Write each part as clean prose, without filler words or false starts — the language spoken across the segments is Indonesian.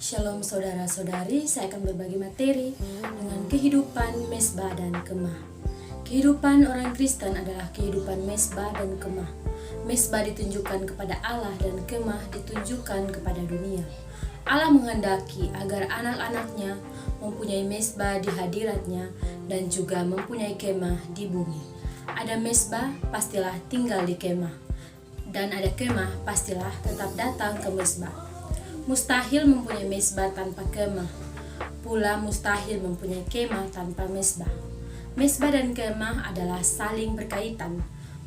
Shalom saudara-saudari, saya akan berbagi materi dengan kehidupan mesbah dan kemah. Kehidupan orang Kristen adalah kehidupan mesbah dan kemah. Mesbah ditunjukkan kepada Allah dan kemah ditunjukkan kepada dunia. Allah menghendaki agar anak-anaknya mempunyai mesbah di hadiratnya dan juga mempunyai kemah di bumi. Ada mesbah, pastilah tinggal di kemah. Dan ada kemah, pastilah tetap datang ke mesbah. Mustahil mempunyai mesbah tanpa kemah. Pula mustahil mempunyai kemah tanpa mesbah. Mesbah dan kemah adalah saling berkaitan.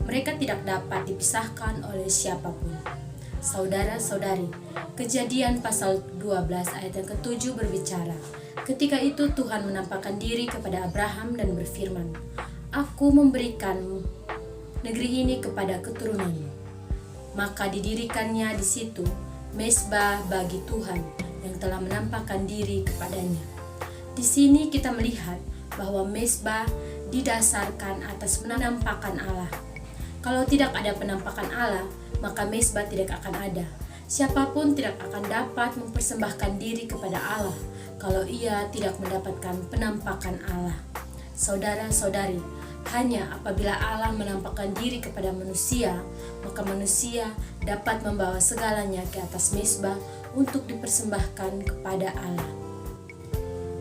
Mereka tidak dapat dipisahkan oleh siapapun. Saudara-saudari, Kejadian pasal 12 ayat yang ke-7 berbicara, ketika itu Tuhan menampakkan diri kepada Abraham dan berfirman, "Aku memberikan negeri ini kepada keturunanmu." Maka didirikannya di situ mesbah bagi Tuhan yang telah menampakkan diri kepadanya. Di sini kita melihat bahwa mesbah didasarkan atas penampakan Allah. Kalau tidak ada penampakan Allah, maka mesbah tidak akan ada. Siapapun tidak akan dapat mempersembahkan diri kepada Allah kalau ia tidak mendapatkan penampakan Allah. Saudara-saudari, hanya apabila Allah menampakkan diri kepada manusia, maka manusia dapat membawa segalanya ke atas mesbah untuk dipersembahkan kepada Allah.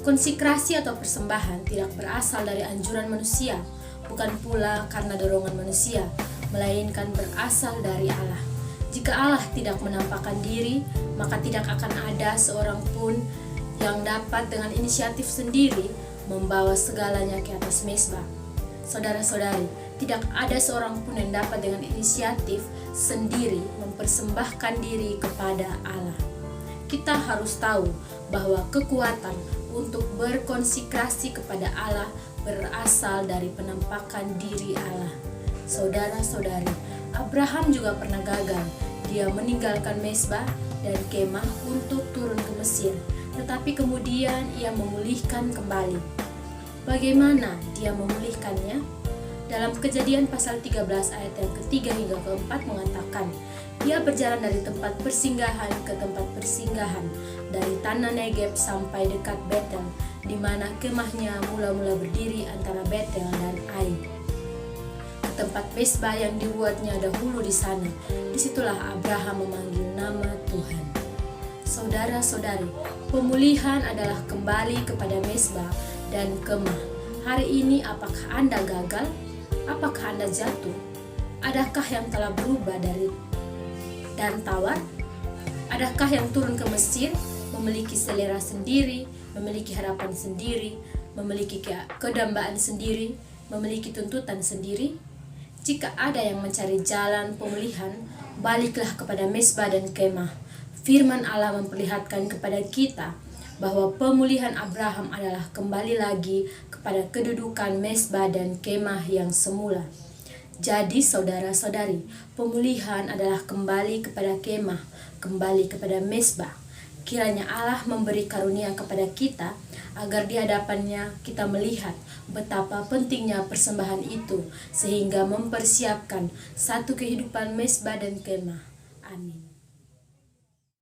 Konsekrasi atau persembahan tidak berasal dari anjuran manusia, bukan pula karena dorongan manusia, melainkan berasal dari Allah. Jika Allah tidak menampakkan diri, maka tidak akan ada seorang pun yang dapat dengan inisiatif sendiri membawa segalanya ke atas mesbah. Saudara-saudari, tidak ada seorang pun yang dapat dengan inisiatif sendiri mempersembahkan diri kepada Allah. Kita harus tahu bahwa kekuatan untuk berkonsekrasi kepada Allah berasal dari penampakan diri Allah. Saudara-saudari, Abraham juga pernah gagal. Dia meninggalkan mesbah dan kemah untuk turun ke Mesir, tetapi kemudian ia memulihkan kembali. Bagaimana dia memulihkannya? Dalam Kejadian pasal 13 ayat yang ketiga hingga keempat mengatakan, ia berjalan dari tempat persinggahan ke tempat persinggahan, dari tanah Negeb sampai dekat Betel, di mana kemahnya mula-mula berdiri antara Betel dan Ai. Ke tempat mesbah yang dibuatnya dahulu di sana, disitulah Abraham memanggil nama Tuhan. Saudara-saudari, pemulihan adalah kembali kepada mesbah dan kemah. Hari ini apakah Anda gagal? Apakah Anda jatuh? Adakah yang telah berubah dari dan tawar? Adakah yang turun ke Mesir, memiliki selera sendiri, memiliki harapan sendiri, memiliki kedambaan sendiri, memiliki tuntutan sendiri? Jika ada yang mencari jalan pemulihan, baliklah kepada mesbah dan kemah. Firman Allah memperlihatkan kepada kita bahwa pemulihan Abraham adalah kembali lagi kepada kedudukan mesbah dan kemah yang semula. Jadi saudara-saudari, pemulihan adalah kembali kepada kemah, kembali kepada mesbah. Kiranya Allah memberi karunia kepada kita agar di hadapannya kita melihat betapa pentingnya persembahan itu sehingga mempersiapkan satu kehidupan mesbah dan kemah. Amin.